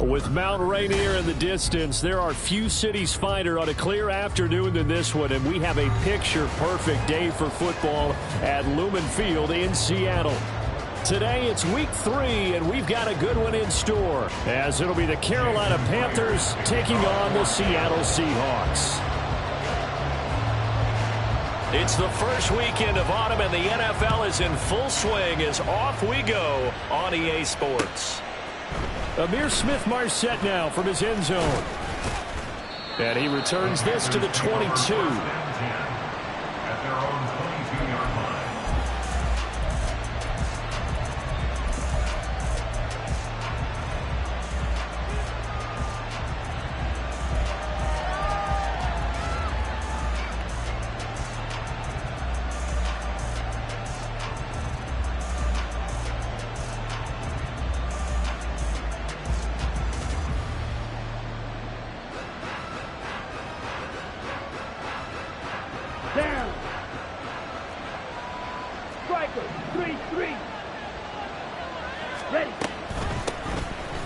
With Mount Rainier in the distance, there are few cities finer on a clear afternoon than this one, and we have a picture-perfect day for football at Lumen Field in Seattle. Today, it's week 3, and we've got a good one in store, as it'll be the Carolina Panthers taking on the Seattle Seahawks. It's the first weekend of autumn, and the NFL is in full swing as off we go on EA Sports. Amir Smith-Marset now from his end zone. And he returns this to the 22.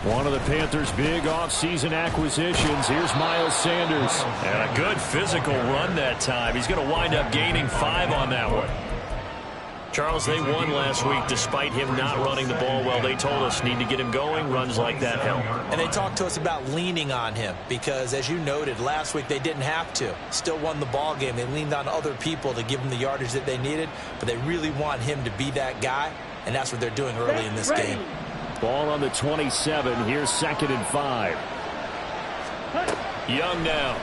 One of the Panthers' big offseason acquisitions. Here's Miles Sanders. And a good physical run that time. He's going to wind up gaining 5 on that one. Charles, they won last week despite him not running the ball well. They told us need to get him going. Runs like that help. And they talked to us about leaning on him because, as you noted, last week they didn't have to. Still won the ball game. They leaned on other people to give them the yardage that they needed, but they really want him to be that guy, and that's what they're doing early in this game. Ball on the 27. Here's 2nd and 5. Young now.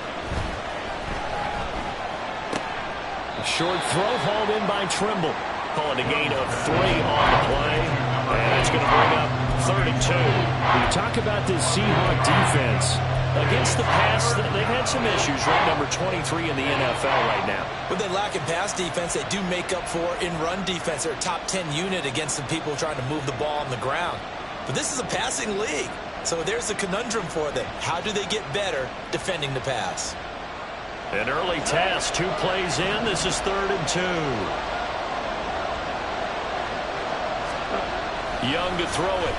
A short throw hauled in by Trimble. Calling a gain of 3 on the play. And it's going to bring up 3rd and 2. We talk about this Seahawk defense. Against the pass, they've had some issues. Ranked number 23 in the NFL right now. But they lack in pass defense. They do make up for in run defense. They're a top 10 unit against the people trying to move the ball on the ground. But this is a passing league. So there's a conundrum for them. How do they get better defending the pass? An early task. 2 plays in. This is 3rd and 2. Young to throw it.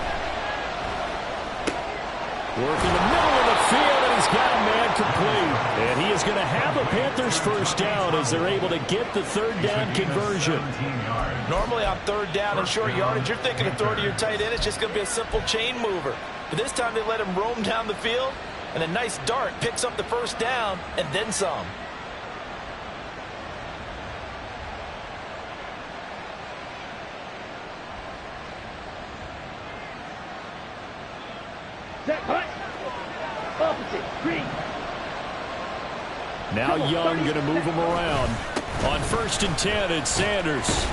Working the middle of the field, and he's got a man complete. And he is going to have a Panthers first down as they're able to get the 3rd down conversion. Normally on 3rd down and short yardage, you're thinking of throwing to your tight end. It's just going to be a simple chain mover. But this time they let him roam down the field, and a nice dart picks up the first down and then some. Now Young going to move him around. On 1st and 10, it's Sanders.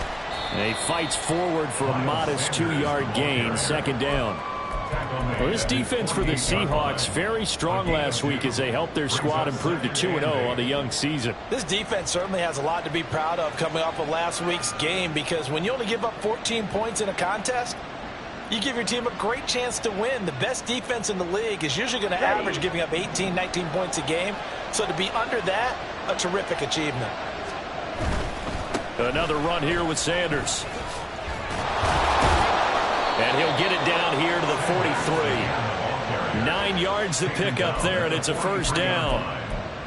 And he fights forward for a modest 2-yard gain, 2nd down. Well, this defense for the Seahawks very strong last week as they helped their squad improve to 2-0 on the young season. This defense certainly has a lot to be proud of coming off of last week's game, because when you only give up 14 points in a contest, you give your team a great chance to win. The best defense in the league is usually going to average giving up 18, 19 points a game. So to be under that, a terrific achievement. Another run here with Sanders. And he'll get it down here to the 43. 9 yards to pick up there, and it's a first down.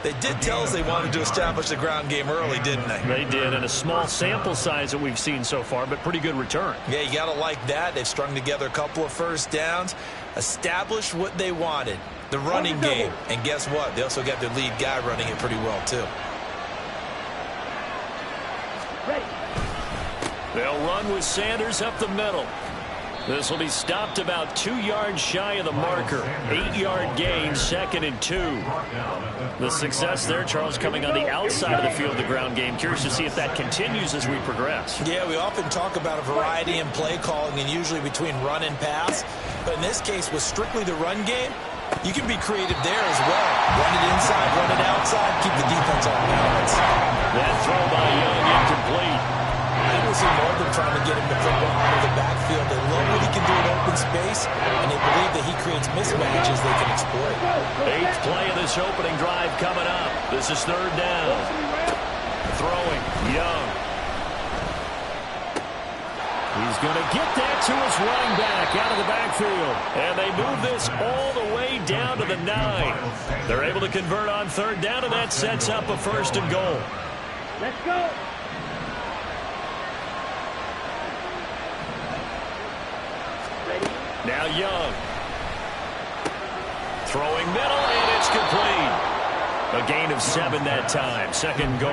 They did tell us they wanted to establish the ground game early, didn't they? They did, and a small sample size that we've seen so far, but pretty good return. Yeah, you got to like that. They've strung together a couple of first downs, established what they wanted, the running game. And guess what? They also got their lead guy running it pretty well, too. They'll run with Sanders up the middle. This will be stopped about 2 yards shy of the marker. 8-yard gain, 2nd and 2. The success there, Charles, coming on the outside of the field of the ground game. Curious to see if that continues as we progress. Yeah, we often talk about a variety in play calling and usually between run and pass. But in this case, with strictly the run game, You can be creative there as well. Run it inside, run it outside, keep the defense on balance. That throw by Young incomplete. I will see more than trying to get him to football out of the backfield. They love what he can do in open space, and they believe that he creates mismatches they can exploit. 8th play of this opening drive coming up. This is 3rd down. Throwing, Young. He's going to get that to his running back out of the backfield. And they move this all the way down to the 9. They're able to convert on 3rd down, and that sets up a 1st and goal. Let's go. Now Young. Throwing middle, and it's complete. A gain of 7 that time. 2nd goal.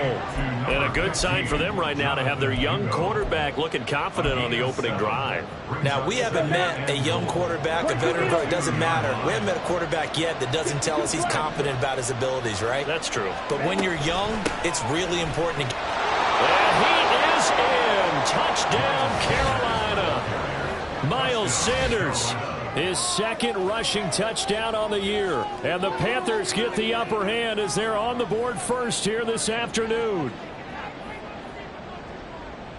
And a good sign for them right now to have their young quarterback looking confident on the opening drive. Now, we haven't met a young quarterback, a veteran, it doesn't matter. We haven't met a quarterback yet that doesn't tell us he's confident about his abilities, right? That's true. But when you're young, it's really important to... And he is in. Touchdown, Carolina. Miles Sanders, his 2nd rushing touchdown on the year. And the Panthers get the upper hand as they're on the board first here this afternoon.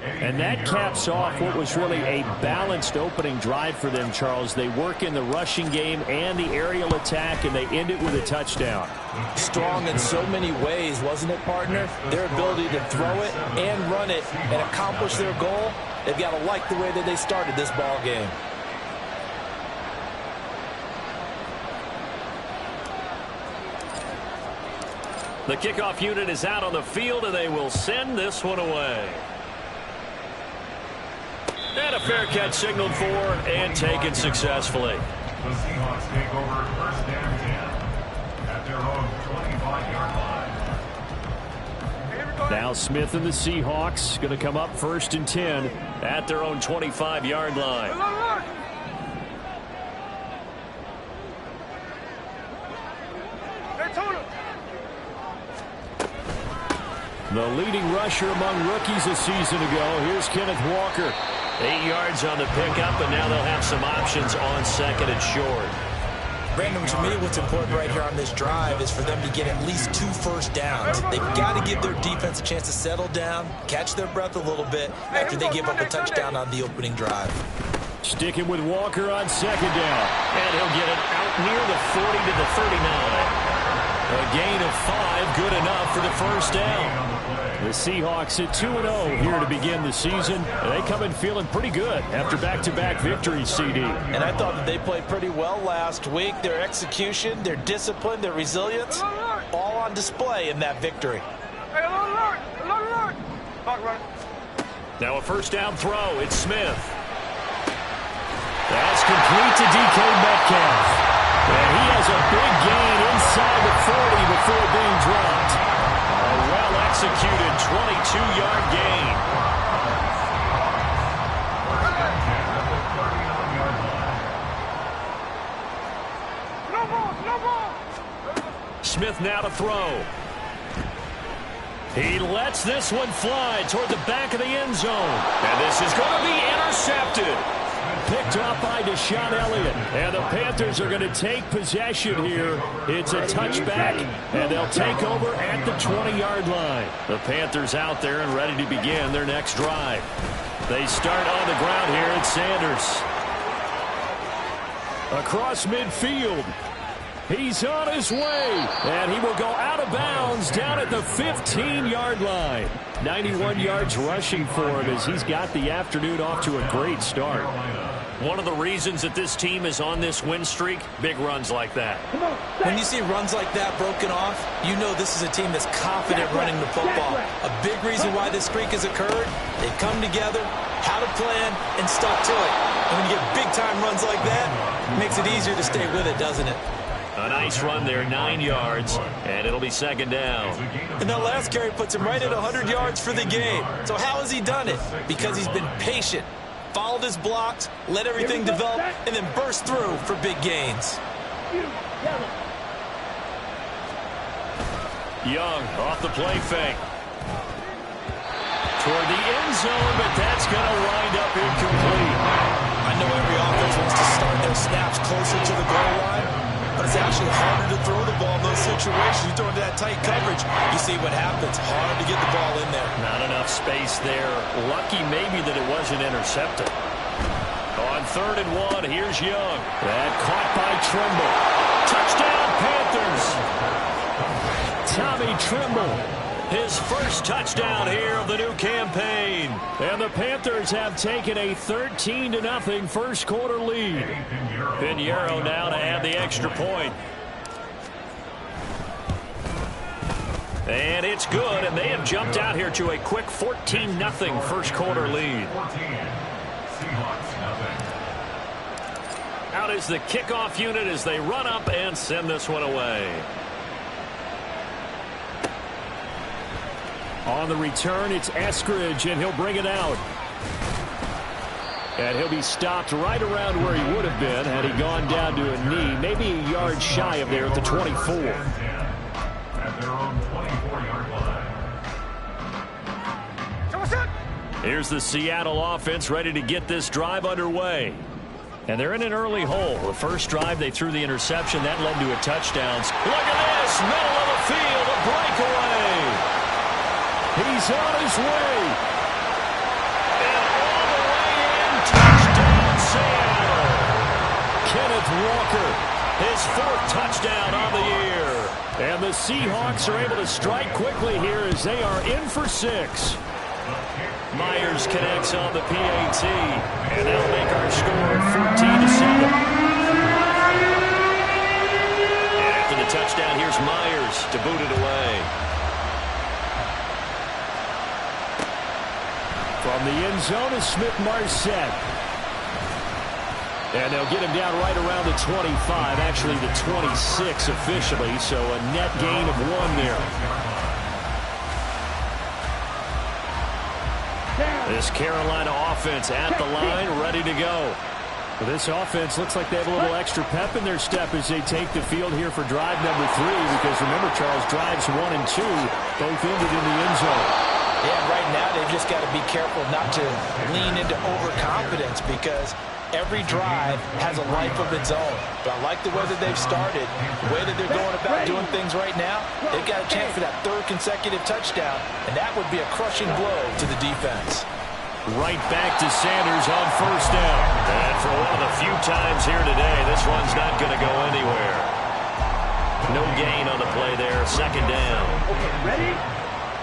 And that caps off what was really a balanced opening drive for them, Charles. They work in the rushing game and the aerial attack, and they end it with a touchdown. Strong in so many ways, wasn't it, partner? Their ability to throw it and run it and accomplish their goal, they've got to like the way that they started this ball game. The kickoff unit is out on the field, and they will send this one away. And a fair catch signaled for and taken successfully. The Seahawks take over 1st and 10 at their own 25-yard line. Now Smith and the Seahawks going to come up 1st and 10 at their own 25-yard line. The leading rusher among rookies a season ago. Here's Kenneth Walker. 8 yards on the pickup, and now they'll have some options on 2nd and short. Brandon, to me, what's important right here on this drive is for them to get at least 2 first downs. They've got to give their defense a chance to settle down, catch their breath a little bit after they give up a touchdown on the opening drive. Sticking with Walker on 2nd down. And he'll get it out near the 40 to the 39. A gain of 5, good enough for the 1st down. The Seahawks at 2-0 here to begin the season. They come in feeling pretty good after back-to-back victories, CD. And I thought that they played pretty well last week. Their execution, their discipline, their resilience, all on display in that victory. Now a 1st down throw. It's Smith. That's complete to DK Metcalf. And he has a big gain inside the 40 before being dropped. A well-executed 22-yard gain. Smith now to throw. He lets this one fly toward the back of the end zone. And this is going to be intercepted. Picked off by Deshaun Elliott. And the Panthers are going to take possession here. It's a touchback, and they'll take over at the 20-yard line. The Panthers out there and ready to begin their next drive. They start on the ground here at Sanders. Across midfield. He's on his way, and he will go out of bounds down at the 15-yard line. 91 yards rushing for him as he's got the afternoon off to a great start. One of the reasons that this team is on this win streak, big runs like that. When you see runs like that broken off, you know this is a team that's confident running the football. A big reason why this streak has occurred, they've come together, had a plan, and stuck to it. And when you get big-time runs like that, it makes it easier to stay with it, doesn't it? A nice run there, 9 yards, and it'll be 2nd down. And that last carry puts him right at 100 yards for the game. So how has he done it? Because he's been patient, followed his blocks, let everything develop, and then burst through for big gains. Young off the play fake. Toward the end zone, but that's going to wind up incomplete. I know every offense wants to start their snaps closer to the goal line, but but it's actually harder to throw the ball in those situations. You throw into that tight coverage, you see what happens. Hard to get the ball in there. Not enough space there. Lucky maybe that it wasn't intercepted. On 3rd and 1, here's Young. That caught by Trimble. Touchdown, Panthers. Tommy Trimble, his first touchdown here of the new campaign. And the Panthers have taken a 13-0 first quarter lead. Pinheiro now to add the extra point. And it's good, and they have jumped out here to a quick 14-0 first quarter lead. Out is the kickoff unit as they run up and send this one away. On the return, it's Eskridge, and he'll bring it out. And he'll be stopped right around where he would have been had he gone down to a knee, maybe a yard shy of there at the 24. At their own 24-yard line. Here's the Seattle offense ready to get this drive underway. And they're in an early hole. The first drive, they threw the interception. That led to a touchdown. Look at this, middle of the field, a breakaway. He's on his way. And all the way in, touchdown Seattle. Kenneth Walker, his 4th touchdown on the year. And the Seahawks are able to strike quickly here as they are in for 6. Myers connects on the PAT, and that'll make our score 14-7. And after the touchdown, here's Myers to boot it away. From the end zone is Smith-Marset. And they'll get him down right around the 25, actually the 26 officially, so a net gain of 1 there. This Carolina offense at the line, ready to go. Well, this offense looks like they have a little extra pep in their step as they take the field here for drive number 3, because remember, Charles, drives 1 and 2 both ended in the end zone. Yeah, right now they've just got to be careful not to lean into overconfidence, because every drive has a life of its own. But I like the way that they've started, the way that they're going about doing things right now. They've got a chance for that 3rd consecutive touchdown, and that would be a crushing blow to the defense. Right back to Sanders on 1st down. And for one of the few times here today, this one's not going to go anywhere. No gain on the play there, 2nd down. Okay, ready?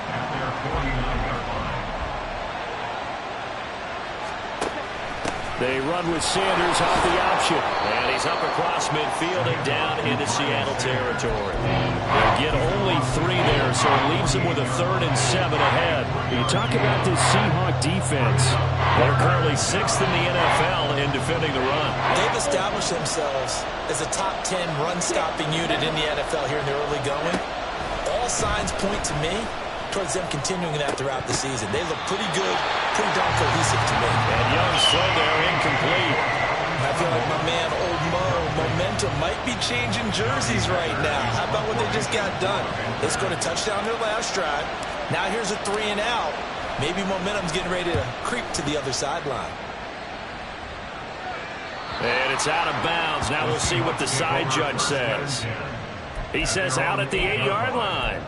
At their 49-yard line. They run with Sanders off the option. And he's up across midfield and down into Seattle territory. They'll get only 3 there, so it leaves them with a 3rd and 7 ahead. You talk about this Seahawk defense. They're currently 6th in the NFL in defending the run. They've established themselves as a top 10 run-stopping unit in the NFL here in the early going. All signs point to me towards them continuing that throughout the season. They look pretty good, pretty darn cohesive to me. And Young's throw there incomplete. I feel like my man, Old Mo, momentum might be changing jerseys right now. How about what they just got done? They scored a touchdown their last drive. Now here's a 3 and out. Maybe momentum's getting ready to creep to the other sideline. And it's out of bounds. Now we'll see what the side judge says. He says out at the 8-yard line.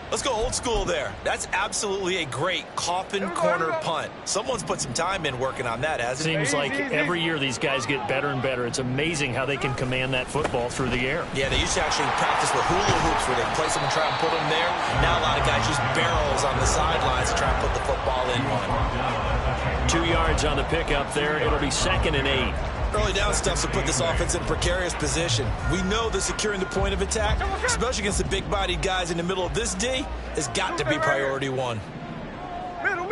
Let's go old school there. That's absolutely a great coffin corner punt. Someone's put some time in working on that, hasn't it? Seems like every year these guys get better and better. It's amazing how they can command that football through the air. Yeah, they used to actually practice with hula hoops where they place them and try and put them there. Now a lot of guys use barrels on the sidelines to try and put the football in one. 2 yards on the pickup there. It'll be 2nd and 8. Early down stuff to put this offense in a precarious position. We know that securing the point of attack, especially against the big-bodied guys in the middle of this D, has got to be priority 1. Middle.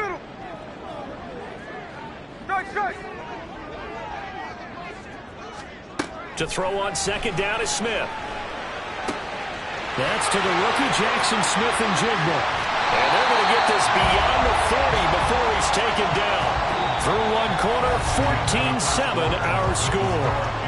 Strike. To throw on 2nd down is Smith. That's to the rookie Jackson Smith and Jigba. And they're going to get this beyond the 40 before he's taken down. Through one corner, 14-7 our score.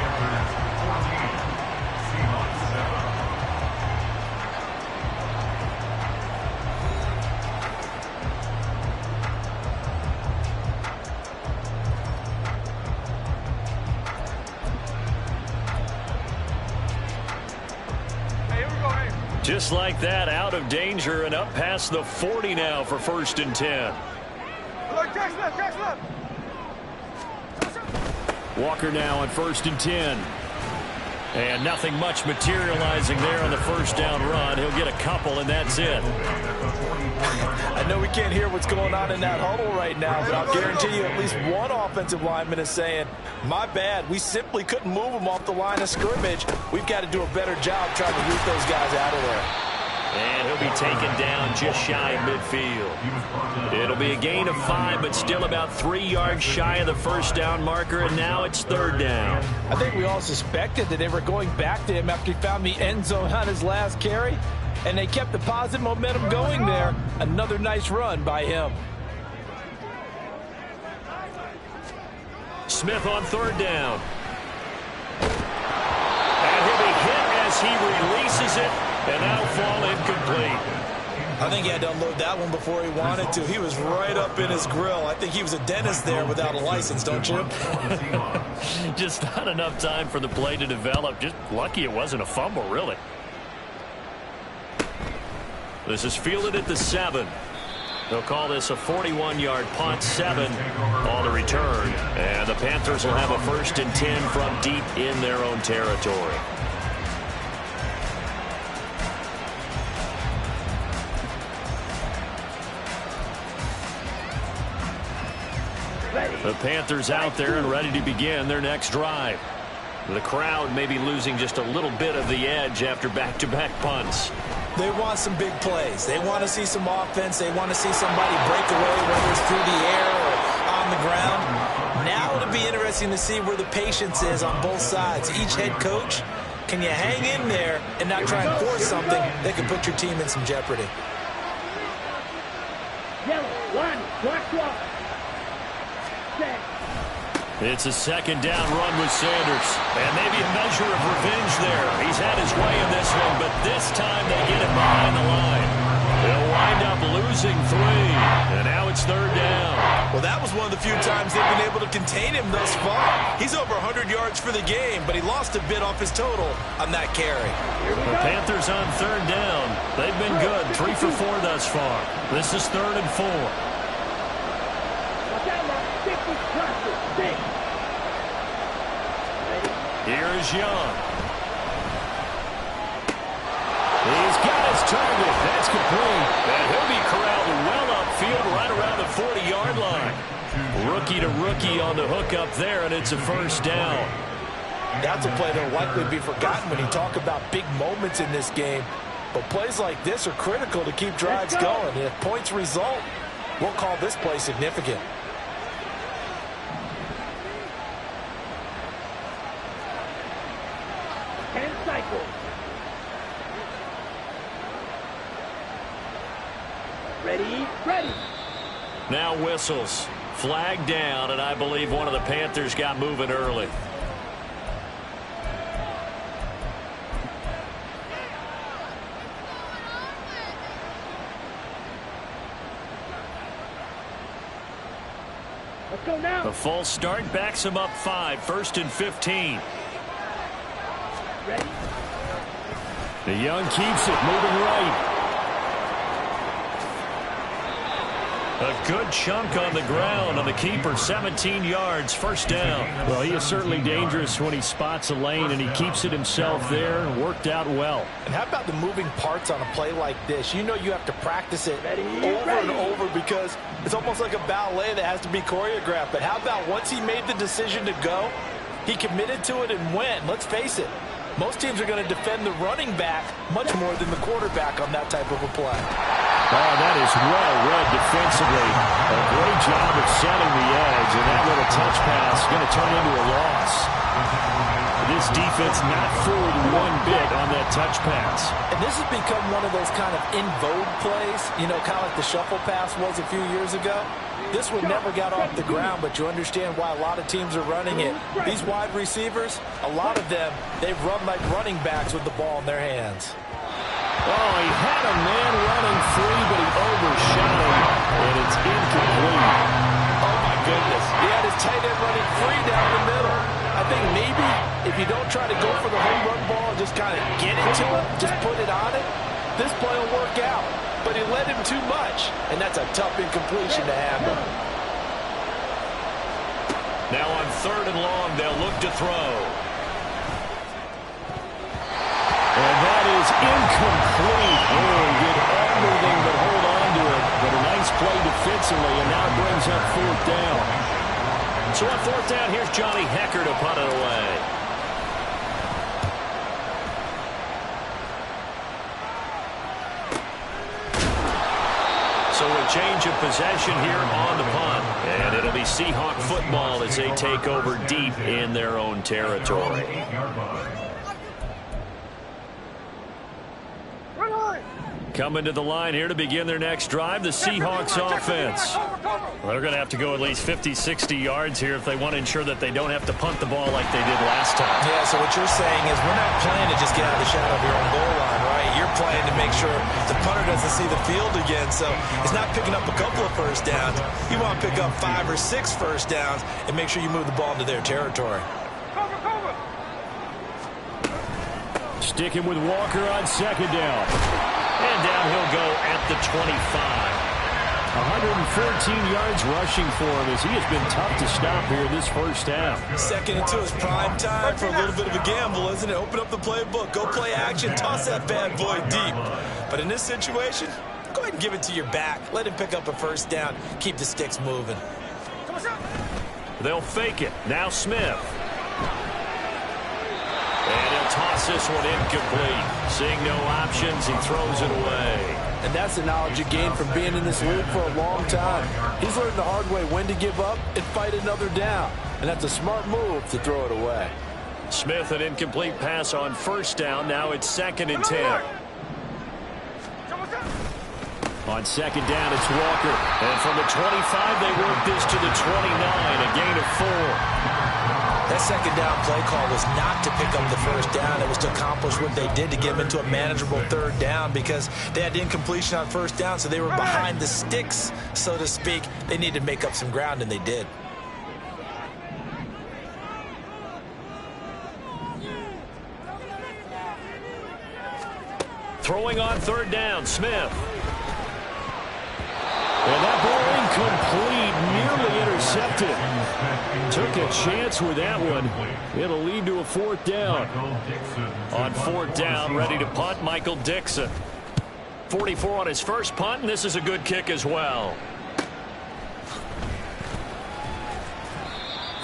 Just like that, out of danger and up past the 40 now for 1st and 10. Catch left. Walker now on 1st and 10. And nothing much materializing there on the first down run. He'll get a couple, and that's it. I know we can't hear what's going on in that huddle right now, but I'll guarantee you at least one offensive lineman is saying, my bad, we simply couldn't move them off the line of scrimmage. We've got to do a better job trying to root those guys out of there. And he'll be taken down just shy of midfield. It'll be a gain of 5, but still about 3 yards shy of the first down marker, and now it's 3rd down. I think we all suspected that they were going back to him after he found the end zone on his last carry, and they kept the positive momentum going there. Another nice run by him. Smith on 3rd down. And he'll be hit as he releases it, and now fall incomplete. I think he had to unload that one before he wanted to. He was right up in his grill. I think he was a dentist there without a license, don't you? Just not enough time for the play to develop. Just lucky it wasn't a fumble, really. This is fielded at the 7. They'll call this a 41-yard punt, 7 on the return. And the Panthers will have a 1st and 10 from deep in their own territory. The Panthers out there and ready to begin their next drive. The crowd may be losing just a little bit of the edge after back-to-back punts. They want some big plays. They want to see some offense. They want to see somebody break away, whether it's through the air or on the ground. Now it'll be interesting to see where the patience is on both sides. Each head coach, can you hang in there and not try and force something that could put your team in some jeopardy? It's a 2nd down run with Sanders. And maybe a measure of revenge there. He's had his way in this one, but this time they get him behind the line. They'll wind up losing 3. And now it's 3rd down. Well, that was one of the few times they've been able to contain him thus far. He's over 100 yards for the game, but he lost a bit off his total on that carry. The Panthers on 3rd down. They've been good. 3 for 4 thus far. This is 3rd and 4. Here is Young. He's got his target. That's complete. And he'll be corralled well upfield right around the 40-yard line. Rookie to rookie on the hook up there, and it's a 1st down. That's a play that will likely be forgotten when you talk about big moments in this game. But plays like this are critical to keep drives going. And if points result, we'll call this play significant. Ready. Now whistles. Flag down, and I believe one of the Panthers got moving early. Let's go now. A false start backs him up 5. 1st and 15. Ready. The Young keeps it moving right. A good chunk on the ground on the keeper, 17 yards, 1st down. Well, he is certainly dangerous when he spots a lane, and he keeps it himself there and worked out well. And how about the moving parts on a play like this? You know you have to practice it over and over because it's almost like a ballet that has to be choreographed. But how about once he made the decision to go, he committed to it and went. Let's face it, most teams are going to defend the running back much more than the quarterback on that type of a play. Oh, that is well read defensively. A great job of setting the edge, and that little touch pass is going to turn into a loss. This defense not fooled one bit on that touch pass. And this has become one of those kind of in vogue plays, you know, kind of like the shuffle pass was a few years ago. This one never got off the ground, but you understand why a lot of teams are running it. These wide receivers, a lot of them, they run like running backs with the ball in their hands. Oh, he had a man running free, but he overshot him, and it's incomplete. Oh, my goodness. He had his tight end running free down the middle. I think maybe if you don't try to go for the home run ball and just kind of get it to him, just put it on it, too much, and that's a tough incompletion to handle. Now on 3rd and long, they'll look to throw. And that is incomplete. Oh, did everything but hold on to it. But a nice play defensively, and now brings up 4th down. So on 4th down, here's Johnny Hecker to punt it away. So a change of possession here on the punt. And it'll be Seahawk football as they take over deep in their own territory. Coming to the line here to begin their next drive, the Seahawks offense. Well, they're going to have to go at least 50, 60 yards here if they want to ensure that they don't have to punt the ball like they did last time. Yeah, so what you're saying is we're not playing to just get out of the shadow of your own goal line, right? You're playing to make sure the punter doesn't see the field again. So it's not picking up a couple of first downs. You want to pick up 5 or 6 first downs and make sure you move the ball into their territory. Sticking with Walker on 2nd down. And down he'll go at the 25. 114 yards rushing for him as he has been tough to stop here in this first half. Second into his prime time for a little bit of a gamble, isn't it? Open up the playbook, go play action, toss that bad boy deep. But in this situation, go ahead and give it to your back. Let him pick up a first down. Keep the sticks moving. They'll fake it. Now Smith. And he'll toss this one incomplete. Seeing no options, he throws it away. And that's the knowledge you gain from being in this league for a long time. He's learned the hard way when to give up and fight another down. And that's a smart move to throw it away. Smith, an incomplete pass on 1st down. Now it's 2nd and 10. On 2nd down, it's Walker. And from the 25, they work this to the 29, a gain of 4. That 2nd down play call was not to pick up the first down. It was to accomplish what they did to get them into a manageable 3rd down because they had incompletion on 1st down, so they were behind the sticks, so to speak. They needed to make up some ground, and they did. Throwing on 3rd down, Smith. And that ball incomplete, nearly intercepted. Took a chance with that one. It'll lead to a 4th down. On 4th down, ready to punt, Michael Dixon. 44 on his first punt, and this is a good kick as well.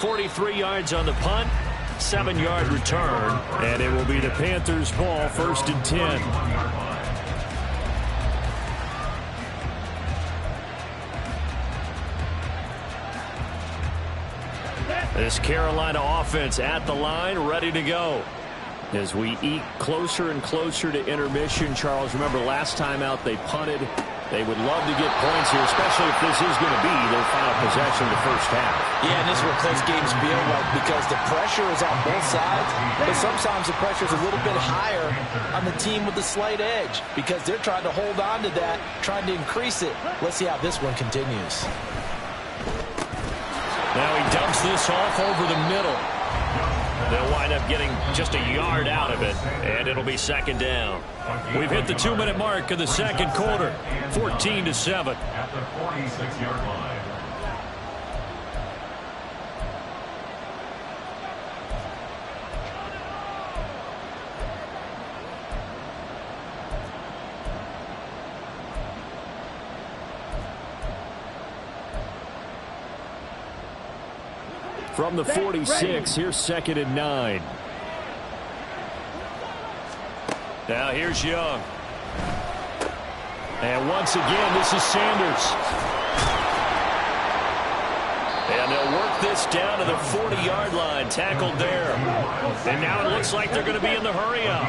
43 yards on the punt, 7-yard return, and it will be the Panthers' ball, 1st and 10. This Carolina offense at the line, ready to go. As we eke closer and closer to intermission, Charles, remember last time out they punted. They would love to get points here, especially if this is going to be their final possession of the first half. Yeah, and this is what close games feel like because the pressure is on both sides, but sometimes the pressure is a little bit higher on the team with the slight edge because they're trying to hold on to that, trying to increase it. Let's see how this one continues. Now he dumps this off over the middle. They'll wind up getting just a yard out of it, and it'll be 2nd down. We've hit the 2-minute mark of the 2nd quarter, 14-7. At the 46-yard line. From the 46, here's 2nd and 9. Now here's Young. And once again, this is Sanders. And they'll work this down to the 40-yard line, tackled there. And now it looks like they're going to be in the hurry-up.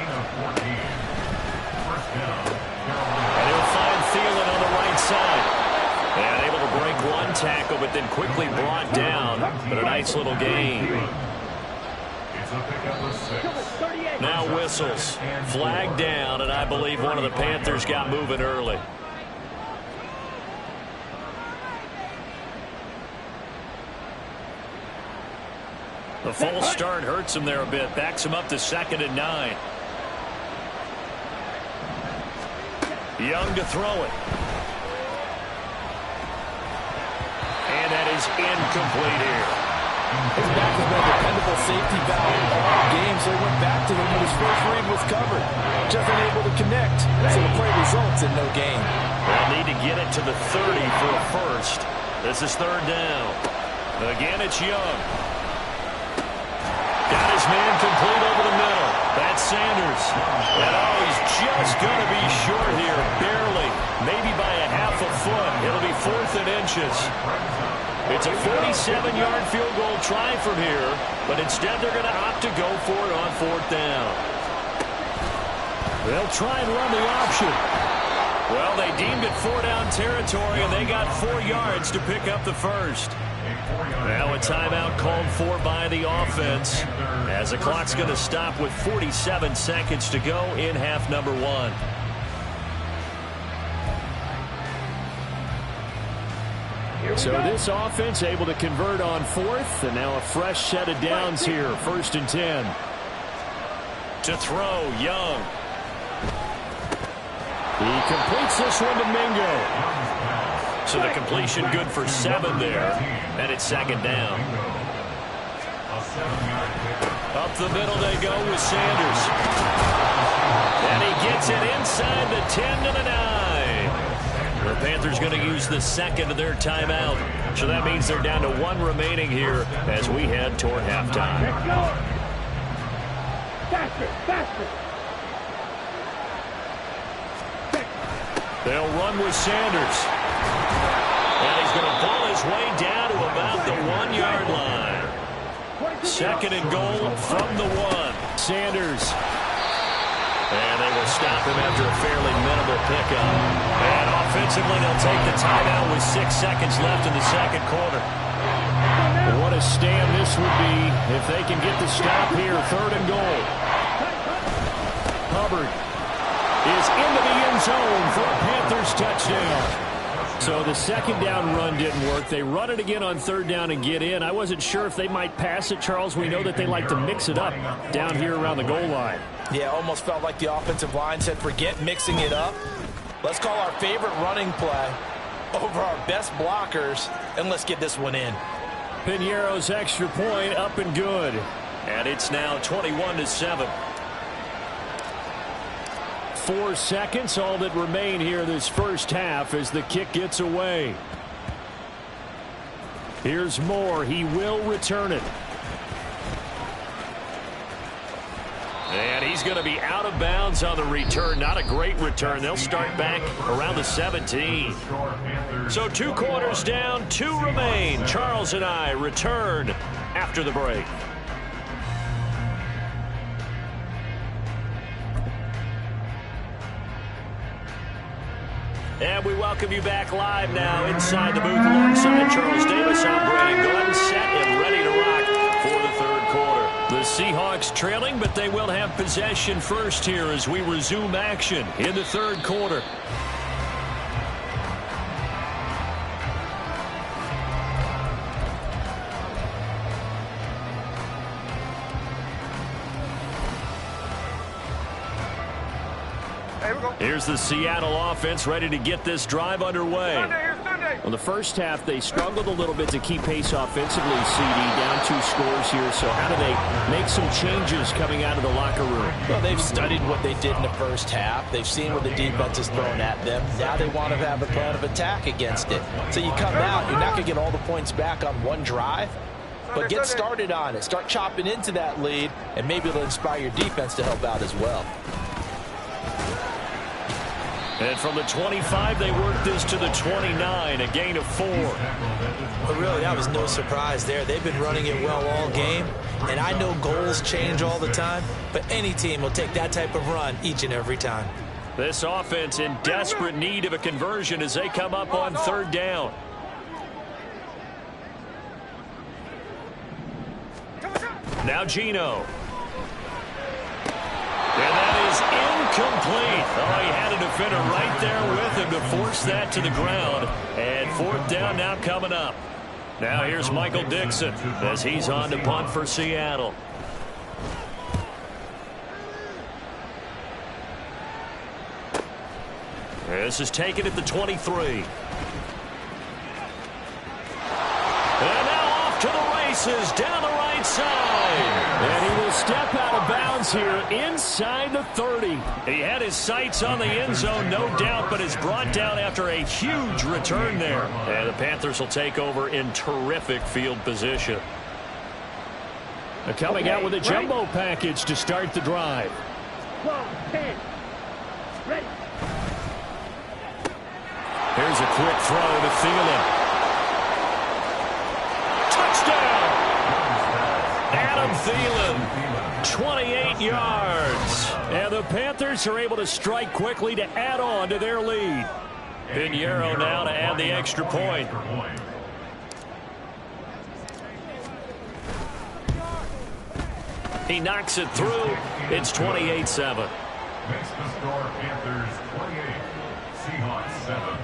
And he'll find Thielen on the right side. And able to break one tackle, but then quickly brought down. But a nice little gain. Now whistles. Flag down, and I believe one of the Panthers got moving early. The false start hurts him there a bit. Backs him up to 2nd and 9. Young to throw it. is incomplete here. His back has been a dependable safety valve all game, so he went back to him when his first read was covered. Just unable to connect, so the play results in no gain. They'll need to get it to the 30 for a first. This is third down. Again, it's Young. Got his man complete over the middle. That's Sanders. And he's just going to be short here, barely. Maybe by a half a foot. It'll be 4th and inches. It's a 47-yard field goal try from here, but instead they're going to opt to go for it on 4th down. They'll try and run the option. Well, they deemed it 4-down territory, and they got 4 yards to pick up the first. Now a timeout called for by the offense, as the clock's going to stop with 47 seconds to go in half number 1. So this offense able to convert on 4th, and now a fresh set of downs here, 1st and 10. To throw, Young. He completes this one to Mingo. So the completion good for 7 there, and it's 2nd down. Up the middle they go with Sanders. And he gets it inside the 10 to the 9. The Panthers going to use the 2nd of their timeout. So that means they're down to 1 remaining here as we head toward halftime. Faster. They'll run with Sanders. And he's going to pull his way down to about the 1-yard line. 2nd and goal from the 1. Sanders. And they will stop him after a fairly minimal pickup. And offensively, they'll take the timeout with 6 seconds left in the 2nd quarter. What a stand this would be if they can get the stop here. 3rd and goal. Hubbard is into the end zone for a Panthers touchdown. So the 2nd down run didn't work. They run it again on 3rd down and get in. I wasn't sure if they might pass it, Charles. We know that they like to mix it up down here around the goal line. Yeah, almost felt like the offensive line said, forget mixing it up. Let's call our favorite running play over our best blockers, and let's get this one in. Piñeiro's extra point up and good. And it's now 21-7. 4 seconds, all that remain here this first half as the kick gets away. Here's Moore. He will return it. And he's going to be out of bounds on the return. Not a great return. They'll start back around the 17. So 2 quarters down, 2 remain. Charles and I return after the break. And we welcome you back live now inside the booth alongside Charles Davis. I'm Brandon Glenn, set and ready to rock for the 3rd quarter. The Seahawks trailing, but they will have possession first here as we resume action in the 3rd quarter. Here's the Seattle offense ready to get this drive underway. Well, the first half, they struggled a little bit to keep pace offensively, CD, down 2 scores here. So how do they make some changes coming out of the locker room? Well, they've studied what they did in the first half. They've seen what the defense is throwing at them. Now they want to have a plan of attack against it. So you come out, you're not going to get all the points back on one drive, but get started on it. Start chopping into that lead, and maybe it'll inspire your defense to help out as well. And from the 25, they work this to the 29, a gain of 4. But really, that was no surprise there. They've been running it well all game, and I know goals change all the time, but any team will take that type of run each and every time. This offense in desperate need of a conversion as they come up on 3rd down. Now Gino. And that is incomplete. Oh, he had a defender right there with him to force that to the ground. And 4th down now coming up. Now here's Michael Dixon as he's on to punt for Seattle. This is taken at the 23. races down the right side. And he will step out of bounds here inside the 30. He had his sights on the end zone, no doubt, but is brought down after a huge return there. And the Panthers will take over in terrific field position. Coming out with a jumbo package to start the drive. 12, 10. Ready. Here's a quick throw to Thielen. Touchdown! Adam Thielen, 28 yards. And the Panthers are able to strike quickly to add on to their lead. Pinheiro now to add the extra point. He knocks it through. It's 28-7. Makes the score Panthers 28, Seahawks 7.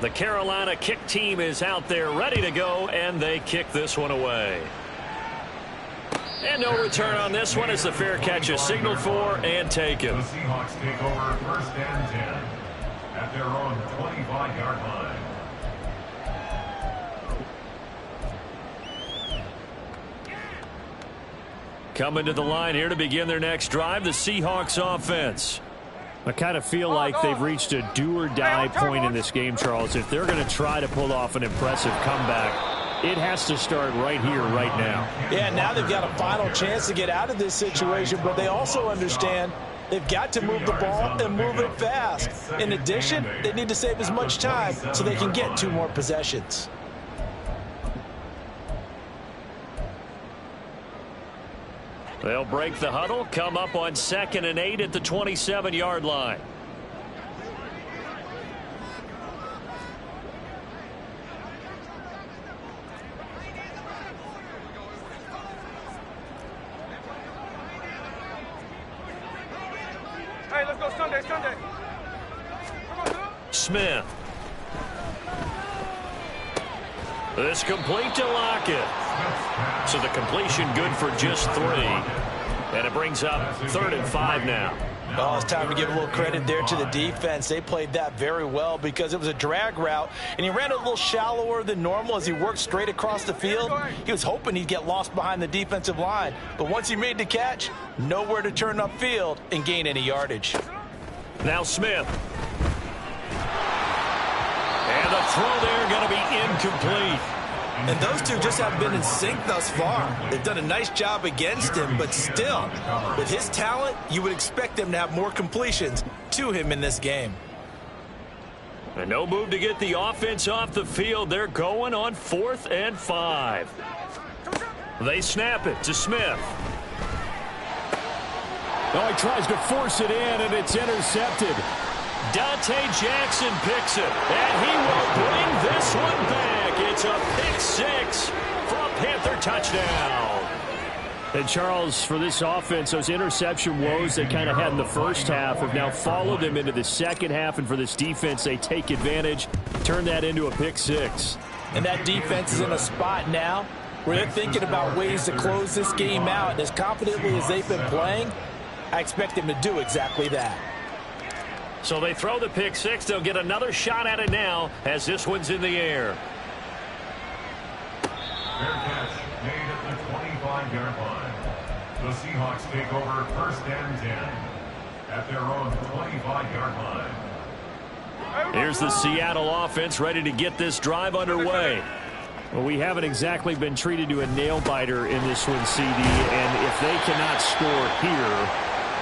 The Carolina kick team is out there ready to go, and they kick this one away. And no return on this one as the fair catch is signaled for and taken. The Seahawks take over 1st and 10 at their own 25-yard line. Coming to the line here to begin their next drive, the Seahawks offense. I kind of feel like they've reached a do-or-die point in this game, Charles. If they're going to try to pull off an impressive comeback, it has to start right here, right now. Yeah, now they've got a final chance to get out of this situation, but they also understand they've got to move the ball and move it fast. In addition, they need to save as much time so they can get 2 more possessions. They'll break the huddle, come up on 2nd and 8 at the 27-yard line. Hey, let's go Sunday. Smith. This complete to Lockett. So the completion good for just 3. And it brings up 3rd and 5 now. Oh, it's time to give a little credit there to the defense. They played that very well because it was a drag route, and he ran it a little shallower than normal as he worked straight across the field. He was hoping he'd get lost behind the defensive line, but once he made the catch, nowhere to turn upfield and gain any yardage. Now Smith. And the throw there going to be incomplete. And those two just haven't been in sync thus far. They've done a nice job against him, but still, with his talent, you would expect them to have more completions to him in this game. And no move to get the offense off the field. They're going on 4th and 5. They snap it to Smith. Oh, he tries to force it in, and it's intercepted. Dante Jackson picks it, and he will bring this one back. It's a pick 6 for a Panther touchdown. And Charles, for this offense, those interception woes they kind of had in the first half have now followed them into the second half, and for this defense, they take advantage, turn that into a pick 6. And that defense is in a spot now where they're thinking about ways to close this game out, and as confidently as they've been playing, I expect them to do exactly that. So they throw the pick 6. They'll get another shot at it now as this one's in the air. Fair catch made at the 25-yard line. The Seahawks take over 1st and 10 at their own 25-yard line. Here's the Seattle offense ready to get this drive underway. Well, we haven't exactly been treated to a nail-biter in this one, CD, and if they cannot score here,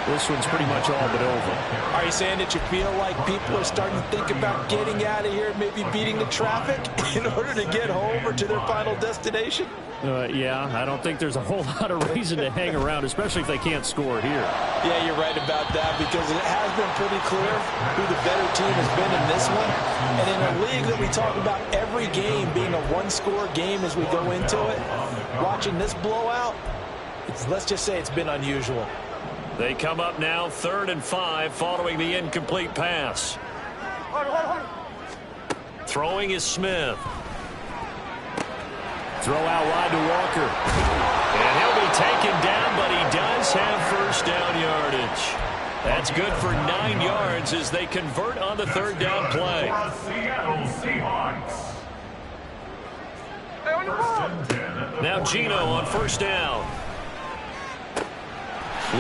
this one's pretty much all but over. Are you saying that you feel like people are starting to think about getting out of here, maybe beating the traffic in order to get home or to their final destination? Yeah, I don't think there's a whole lot of reason to hang around, especially if they can't score here. Yeah, you're right about that because it has been pretty clear who the better team has been in this one. And in a league that we talk about every game being a one-score game as we go into it, watching this blowout, let's just say it's been unusual. They come up now 3rd and 5 following the incomplete pass. Throwing is Smith. Throw out wide to Walker. And he'll be taken down, but he does have 1st down yardage. That's good for 9 yards as they convert on the 3rd down play. Now Gino on first down.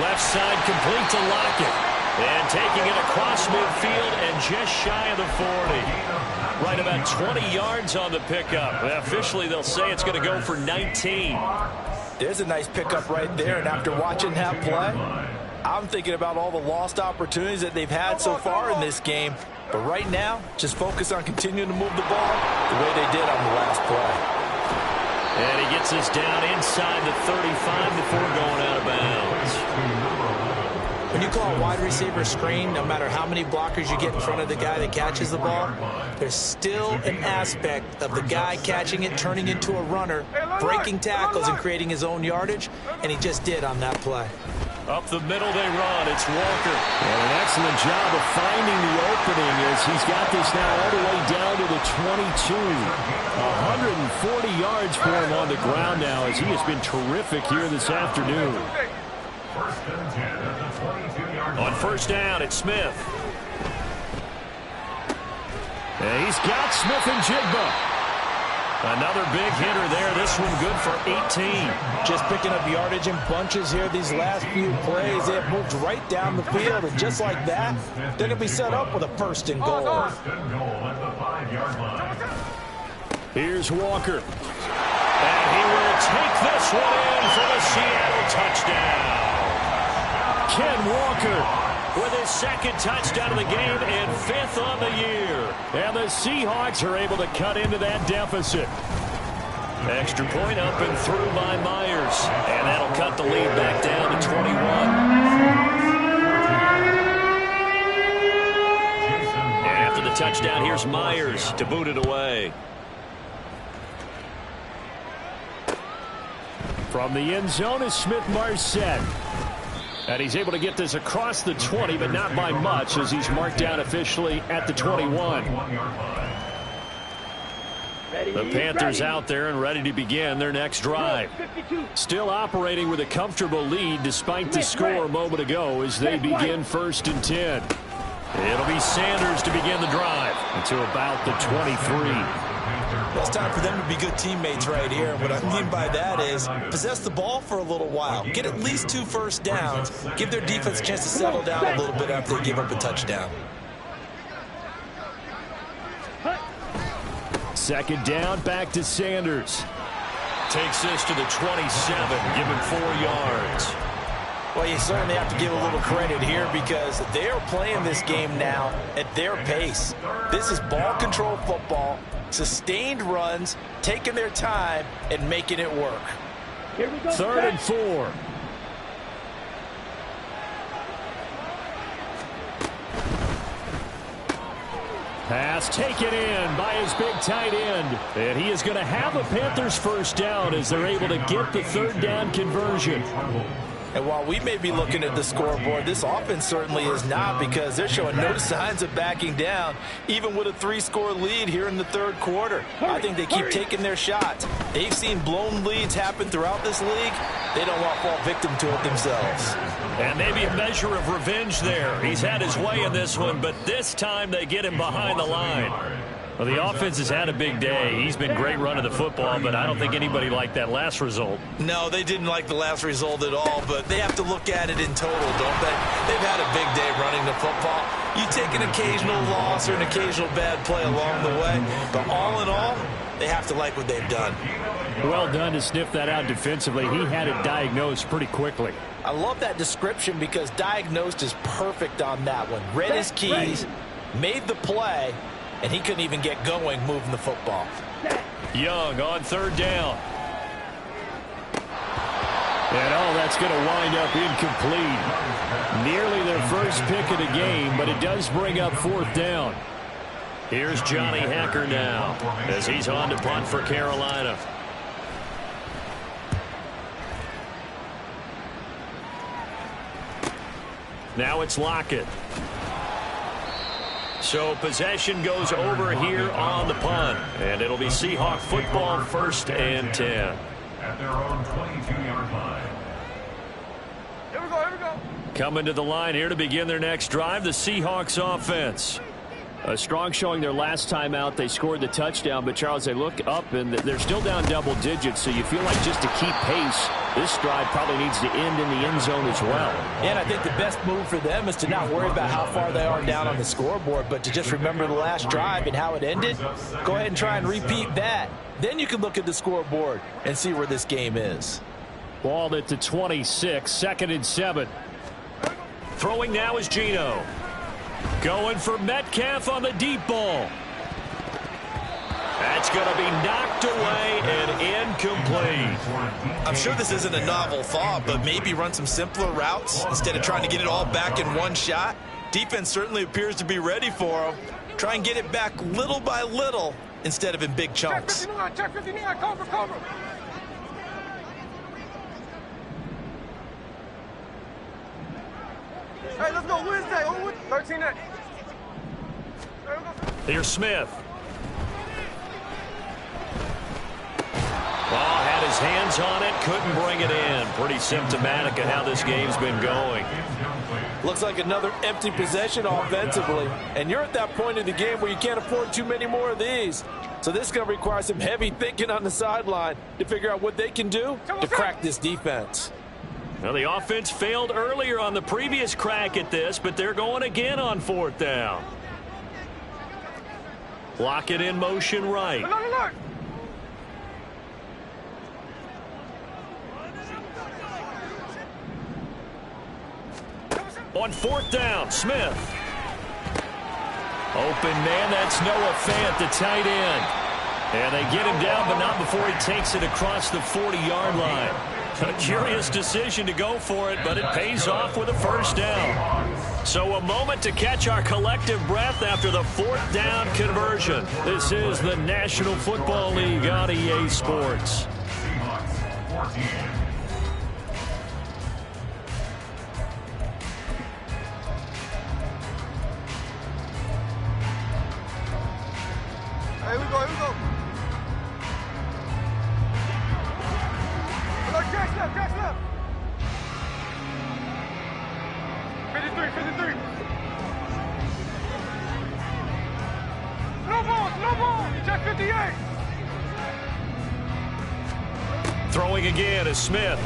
Left side complete to Lockett. And taking it across midfield and just shy of the 40. Right about 20 yards on the pickup. Officially, they'll say it's going to go for 19. There's a nice pickup right there, and after watching that play, I'm thinking about all the lost opportunities that they've had so far in this game. But right now, just focus on continuing to move the ball the way they did on the last play. And he gets us down inside the 35 before going out of bounds. When you call a wide receiver screen, no matter how many blockers you get in front of the guy that catches the ball, there's still an aspect of the guy catching it, turning into a runner, breaking tackles and creating his own yardage, and he just did on that play. Up the middle they run. It's Walker. And an excellent job of finding the opening as he's got this now all the way down to the 22. 140 yards for him on the ground now as he has been terrific here this afternoon. On first down, it's Smith. And he's got Smith and Jigba. Another big hitter there. This one good for 18. Just picking up yardage in bunches here these last few plays. They have moved right down the field, and just like that, they're going to be set up with a first and goal. Here's Walker. And he will take this one in for the Seattle touchdown. Ken Walker with his second touchdown of the game and 5th on the year. And the Seahawks are able to cut into that deficit. Extra point up and through by Myers. And that'll cut the lead back down to 21. And after the touchdown, here's Myers to boot it away. From the end zone is Smith-Marset. And he's able to get this across the 20, but not by much as he's marked down officially at the 21. The Panthers out there and ready to begin their next drive. Still operating with a comfortable lead despite the score a moment ago as they begin 1st and 10. It'll be Sanders to begin the drive into about the 23. Well, it's time for them to be good teammates right here. And what I mean by that is possess the ball for a little while. Get at least 2 first downs. Give their defense a chance to settle down a little bit after they give up a touchdown. Second down, back to Sanders. Takes this to the 27, give him 4 yards. Well, you certainly have to give a little credit here because they are playing this game now at their pace. This is ball control football, sustained runs, taking their time, and making it work. 3rd and 4. Pass taken in by his big tight end. And he is going to have a Panthers first down as they're able to get the 3rd down conversion. And while we may be looking at the scoreboard, this offense certainly is not because they're showing no signs of backing down, even with a 3-score lead here in the 3rd quarter. I think they keep taking their shots. They've seen blown leads happen throughout this league. They don't want to fall victim to it themselves. And maybe a measure of revenge there. He's had his way in this one, but this time they get him behind the line. Well, the offense has had a big day. He's been great running the football, but I don't think anybody liked that last result. No, they didn't like the last result at all, but they have to look at it in total, don't they? They've had a big day running the football. You take an occasional loss or an occasional bad play along the way, but all in all, they have to like what they've done. Well done to sniff that out defensively. He had it diagnosed pretty quickly. I love that description because diagnosed is perfect on that one. Read his keys, made the play, and he couldn't even get going moving the football. Young on 3rd down. And that's going to wind up incomplete. Nearly their first pick of the game, but it does bring up 4th down. Here's Johnny Hecker now as he's on to punt for Carolina. Now it's Lockett. So possession goes over here on the punt. And it'll be Seahawk football 1st and 10. At their own 22-yard line. Here we go, here we go. Coming to the line here to begin their next drive, the Seahawks offense. A strong showing their last time out. They scored the touchdown, but Charles, they look up and they're still down double digits, so you feel like just to keep pace, this drive probably needs to end in the end zone as well. And I think the best move for them is to not worry about how far they are down on the scoreboard, but to just remember the last drive and how it ended. Go ahead and try and repeat that. Then you can look at the scoreboard and see where this game is. Ball at the 26, 2nd and 7. Throwing now is Geno. Going for Metcalf on the deep ball. That's going to be knocked away and incomplete. I'm sure this isn't a novel thought, but maybe run some simpler routes instead of trying to get it all back in one shot. Defense certainly appears to be ready for them. Try and get it back little by little instead of in big chunks. Check 59, cover. Hey, let's go Wednesday. 13-8. Here's Smith. Ball had his hands on it, couldn't bring it in. Pretty symptomatic of how this game's been going. Looks like another empty possession offensively. And you're at that point in the game where you can't afford too many more of these. So this is going to require some heavy thinking on the sideline to figure out what they can do to crack this defense. Well, the offense failed earlier on the previous crack at this, but they're going again on 4th down. Block it in motion right. On 4th down, Smith. Open man, that's Noah Fant, the tight end. And they get him down, but not before he takes it across the 40-yard line. A curious decision to go for it, but it pays off with a 1st down. So a moment to catch our collective breath after the 4th down conversion. This is the National Football League on EA Sports. Seahawks 14. Here we go. Catch left. 53. No ball. Check 58. Throwing again is Smith.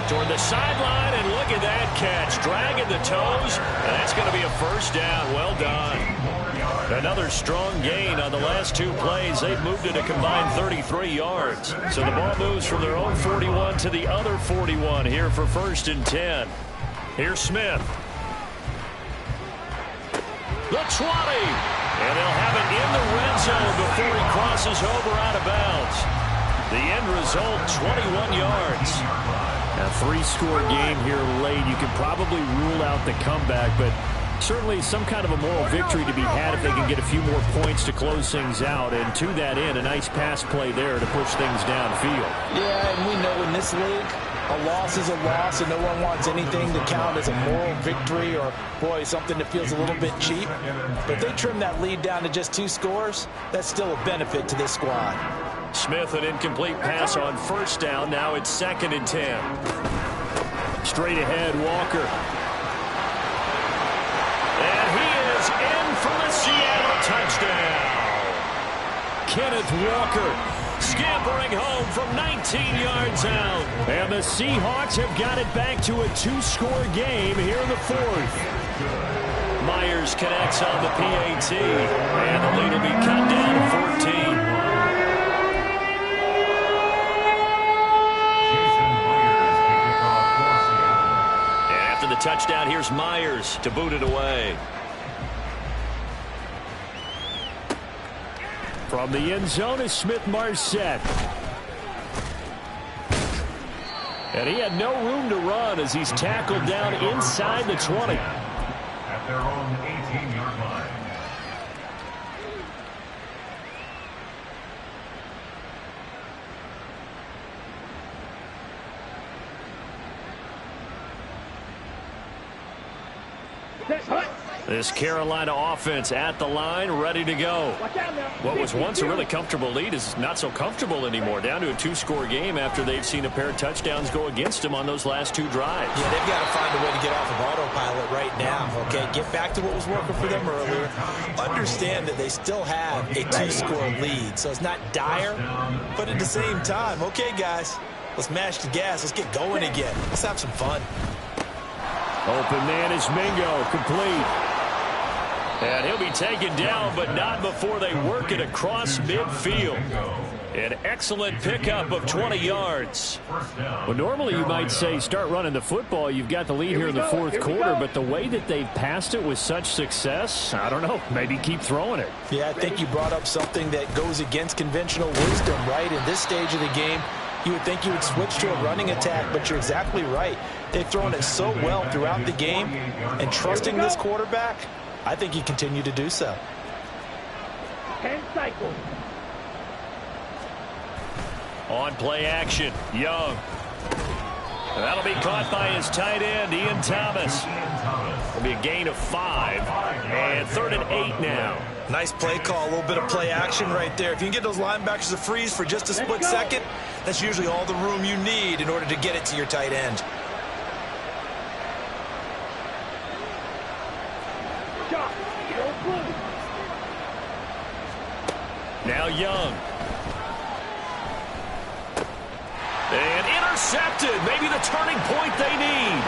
Toward the sideline, and look at that catch. Dragging the toes, and that's going to be a 1st down. Well done. Another strong gain on the last 2 plays. They've moved it a combined 33 yards. So the ball moves from their own 41 to the other 41 here for 1st and 10. Here's Smith. The 20. And they'll have it in the red zone before he crosses over out of bounds. The end result, 21 yards. A 3-score game here late. You can probably rule out the comeback, but certainly some kind of a moral victory to be had if they can get a few more points to close things out. And to that end, a nice pass play there to push things downfield. Yeah, and we know in this league, a loss is a loss, and no one wants anything to count as a moral victory or, boy, something that feels a little bit cheap. But if they trim that lead down to just 2 scores, that's still a benefit to this squad. Smith, an incomplete pass on 1st down. Now it's 2nd and 10. Straight ahead, Walker. And he is in for the Seattle touchdown. Kenneth Walker scampering home from 19 yards out. And the Seahawks have got it back to a 2-score game here in the 4th. Myers connects on the PAT. And the lead will be cut down to 14. The touchdown, here's Myers to boot it away. From the end zone is Smith-Marset. And he had no room to run as he's tackled down inside the 20. At their own 18-yard line. This Carolina offense at the line, ready to go. What was once a really comfortable lead is not so comfortable anymore. Down to a 2-score game after they've seen a pair of touchdowns go against them on those last 2 drives. Yeah, they've got to find a way to get off of autopilot right now, okay? Get back to what was working for them earlier. Understand that they still have a 2-score lead, so it's not dire, but at the same time, okay, guys, let's mash the gas. Let's get going again. Let's have some fun. Open man is Mingo, complete. And he'll be taken down, but not before they work it across midfield. An excellent pickup of 20 yards. Well, normally you might say start running the football. You've got the lead here in the 4th quarter, but the way that they've passed it with such success, I don't know, maybe keep throwing it. Yeah, I think you brought up something that goes against conventional wisdom, right? In this stage of the game, you would think you would switch to a running attack, but you're exactly right. They've thrown it so well throughout the game, and trusting this quarterback, I think you continue to do so. 10 cycles. On play action, Young. And that'll be caught by his tight end, Ian Thomas. It'll be a gain of 5, and 3rd and 8 now. Nice play call, a little bit of play action right there. If you can get those linebackers to freeze for just a split second, that's usually all the room you need in order to get it to your tight end. Now Young. And intercepted. Maybe the turning point they need.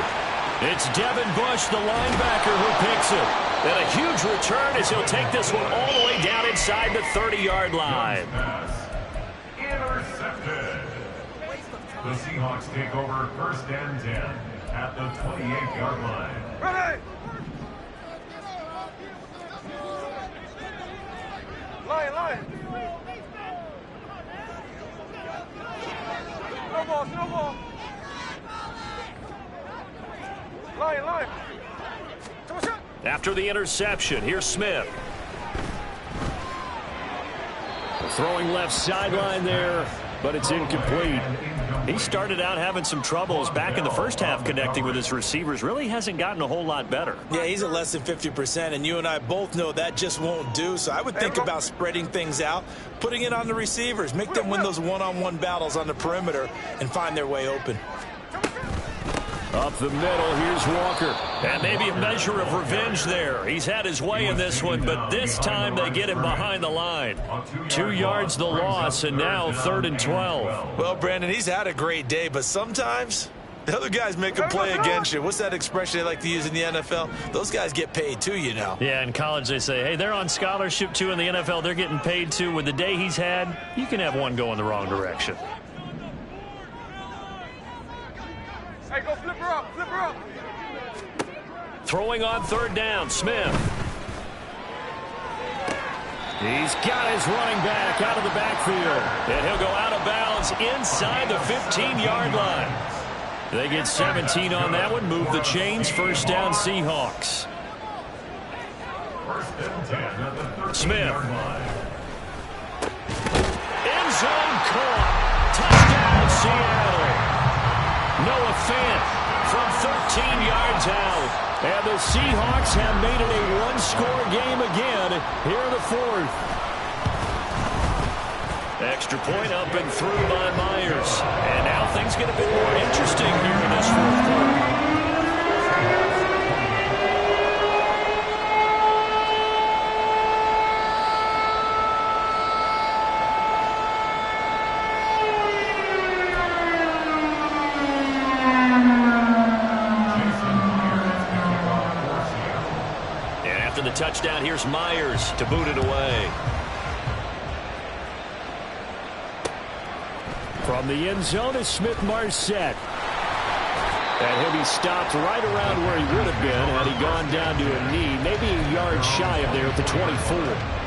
It's Devin Bush, the linebacker, who picks it. And a huge return as he'll take this one all the way down inside the 30-yard line. Intercepted. The Seahawks take over 1st and 10 at the 28-yard line. Ready! Line. Snowball. Line. After the interception, here's Smith. Throwing left sideline there, but it's incomplete. He started out having some troubles back in the first half connecting with his receivers. Really hasn't gotten a whole lot better. Yeah, he's at less than 50%, and you and I both know that just won't do. So I would think about spreading things out, putting it on the receivers, make them win those one-on-one battles on the perimeter, and find their way open. Up the middle, here's Walker. And maybe a measure of revenge there. He's had his way in this one, but this time they get him behind the line. 2 yards the loss, and now 3rd and 12. Well, Brandon, he's had a great day, but sometimes the other guys make a play against you. What's that expression they like to use in the NFL? Those guys get paid too, you know. Yeah, in college they say, hey, they're on scholarship too. In the NFL, they're getting paid too. With the day he's had, you can have one going the wrong direction. Hey, go flip her up. Throwing on 3rd down, Smith. He's got his running back out of the backfield. And he'll go out of bounds inside the 15-yard line. They get 17 on that one, move the chains, 1st down Seahawks. 1st and 10 at the 13-yard Smith. line. End zone caught. Touchdown, Seattle. Noah Fant from 13 yards out. And the Seahawks have made it a 1-score game again here in the 4th. Extra point up and through by Myers. And now things get a bit more interesting here in this 4th quarter. The touchdown, here's Myers to boot it away. From the end zone is Smith-Marset. And he'll be stopped right around where he would have been had he gone down to a knee, maybe a yard shy of there at the 24.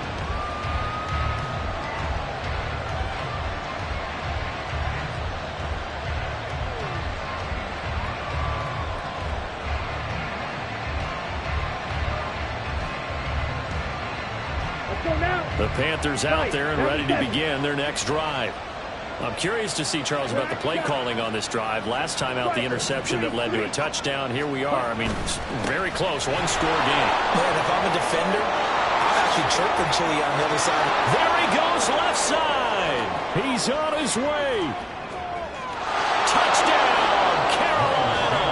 The Panthers out there and ready to begin their next drive. I'm curious to see, Charles, about the play calling on this drive. Last time out, the interception that led to a touchdown. Here we are. I mean, very close. One-score game. Man, if I'm a defender, I'm actually chirping Chili on the other side. There he goes, left side. He's on his way. Touchdown, Carolina.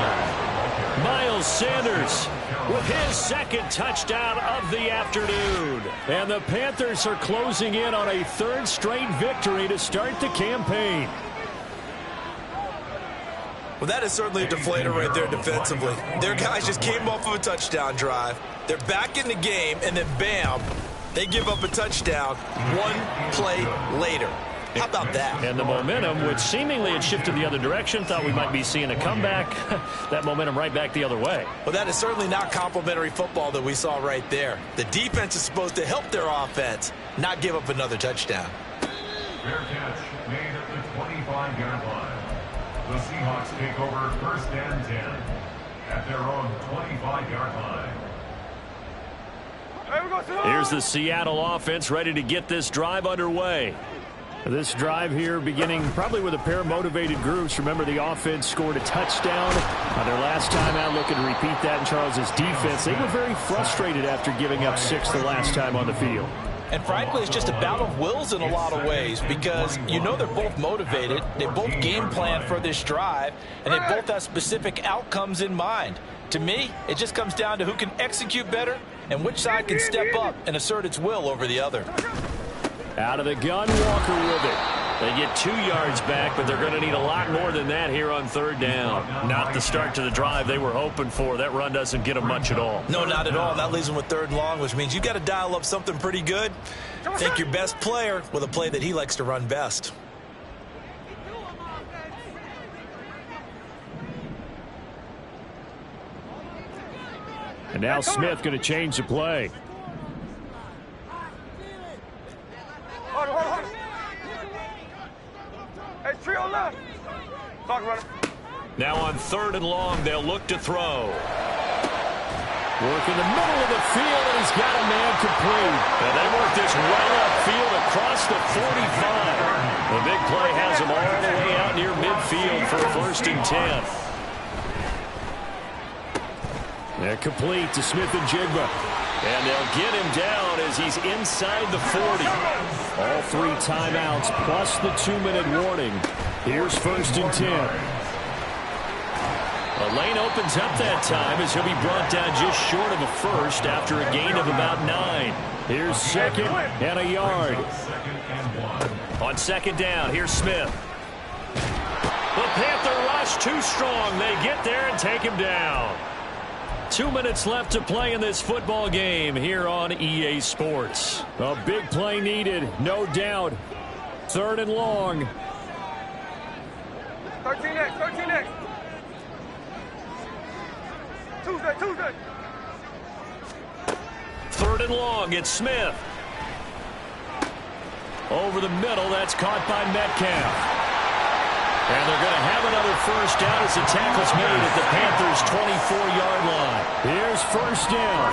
Miles Sanders with his second touchdown of the afternoon. And the Panthers are closing in on a third straight victory to start the campaign. Well, that is certainly a deflator right there defensively. Their guys just came off of a touchdown drive. They're back in the game, and then bam, they give up a touchdown one play later. How about that? And the momentum, which seemingly had shifted the other direction, thought we might be seeing a comeback. That momentum right back the other way. Well, that is certainly not complimentary football that we saw right there. The defense is supposed to help their offense, not give up another touchdown. Fair catch made at the 25-yard line. The Seahawks take over first and 10 at their own 25-yard line. Here's the Seattle offense ready to get this drive underway. This drive here beginning probably with a pair of motivated groups. Remember, the offense scored a touchdown on their last time out. Looking to repeat that in Charles's defense. They were very frustrated after giving up 6 the last time on the field. And frankly, it's just a battle of wills in a lot of ways because you know they're both motivated. They both game plan for this drive, and they both have specific outcomes in mind. To me, it just comes down to who can execute better and which side can step up and assert its will over the other. Out of the gun, Walker with it. They get 2 yards back, but they're going to need a lot more than that here on third down. Not the start to the drive they were hoping for. That run doesn't get them much at all. No, not at all. And that leaves them with third and long, which means you've got to dial up something pretty good. Take your best player with a play that he likes to run best. And now Smith going to change the play. Hold on. Hey, trio left. Talk about it. Now on third and long, they'll look to throw. Work in the middle of the field, and he's got a man complete. And they work this well upfield across the 45. The big play has him all the way out near midfield for first and 10. They're complete to Smith and Jigba. And they'll get him down as he's inside the 40. All 3 timeouts plus the 2-minute warning. Here's first and 10. The lane opens up that time as he'll be brought down just short of a first after a gain of about 9. Here's second and a yard. On second down, here's Smith. The Panther rush too strong. They get there and take him down. 2 minutes left to play in this football game here on EA Sports. A big play needed, no doubt. Third and long. 13X. Tuesday. Third and long, it's Smith. Over the middle, that's caught by Metcalf. And they're going to have another first down as the tackle's made at the Panthers' 24-yard line. Here's first down.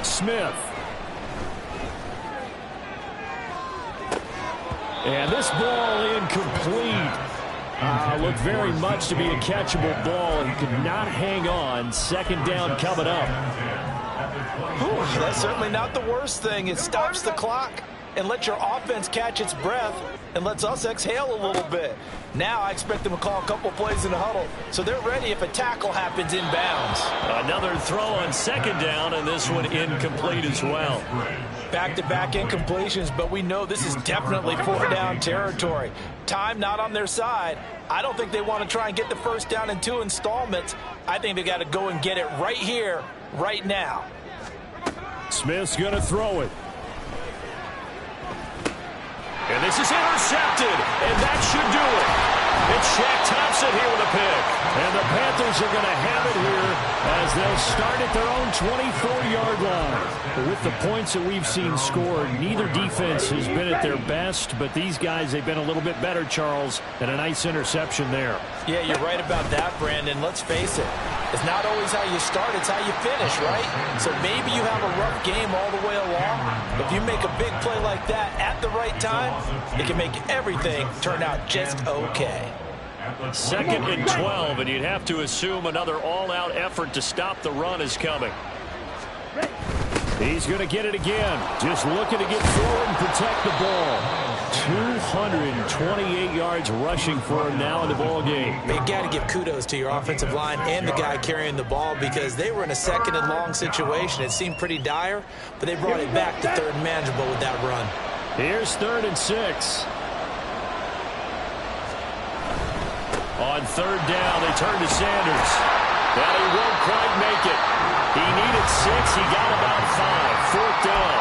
Smith. And this ball incomplete. Looked very much to be a catchable ball. He could not hang on. Second down coming up. That's certainly not the worst thing. It stops the clock and lets your offense catch its breath and lets us exhale a little bit. Now I expect them to call a couple plays in the huddle, so they're ready if a tackle happens inbounds. Another throw on second down, and this one incomplete as well. Back-to-back incompletions, but we know this is definitely 4-down territory. Time not on their side. I don't think they want to try and get the first down in 2 installments. I think they got to go and get it right here, right now. Smith's going to throw it. And this is intercepted, and that should do it. It's Shaq Thompson here with a pick. And the Panthers are going to have it here as they'll start at their own 24-yard line. But with the points that we've seen scored, neither defense has been at their best, but these guys, they've been a little bit better, Charles, and a nice interception there. Yeah, you're right about that, Brandon. Let's face it. It's not always how you start, it's how you finish, right? So maybe you have a rough game all the way along. If you make a big play like that at the right time, it can make everything turn out just okay. 2nd and 12, and you'd have to assume another all-out effort to stop the run is coming. He's going to get it again. Just looking to get forward and protect the ball. 228 yards rushing for him now in the ball game. You got to give kudos to your offensive line and the guy carrying the ball because they were in a 2nd and long situation. It seemed pretty dire, but they brought it back to 3rd and manageable with that run. Here's 3rd and 6. On 3rd down, they turn to Sanders. Well, he won't quite make it. He needed 6. He got about 5. 4th down.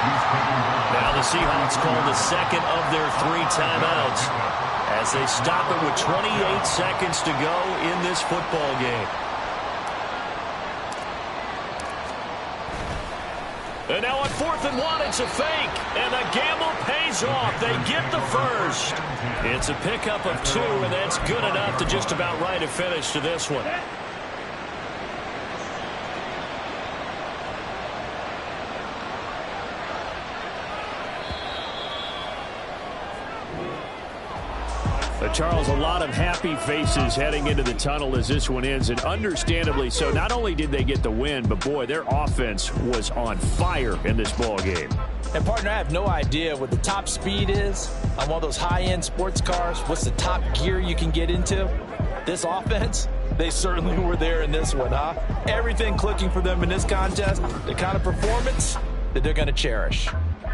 Now the Seahawks call the 2nd of their 3 timeouts as they stop it with 28 seconds to go in this football game. And now on 4th and 1, it's a fake. And the gamble pays off. They get the first. It's a pickup of 2, and that's good enough to just about write a finish to this one. Charles, a lot of happy faces heading into the tunnel as this one ends, and understandably so. Not only did they get the win, but boy, their offense was on fire in this ball game. And partner, I have no idea what the top speed is on one of those high-end sports cars. What's the top gear you can get into? This offense, they certainly were there in this one, huh? Everything clicking for them in this contest, the kind of performance that they're going to cherish.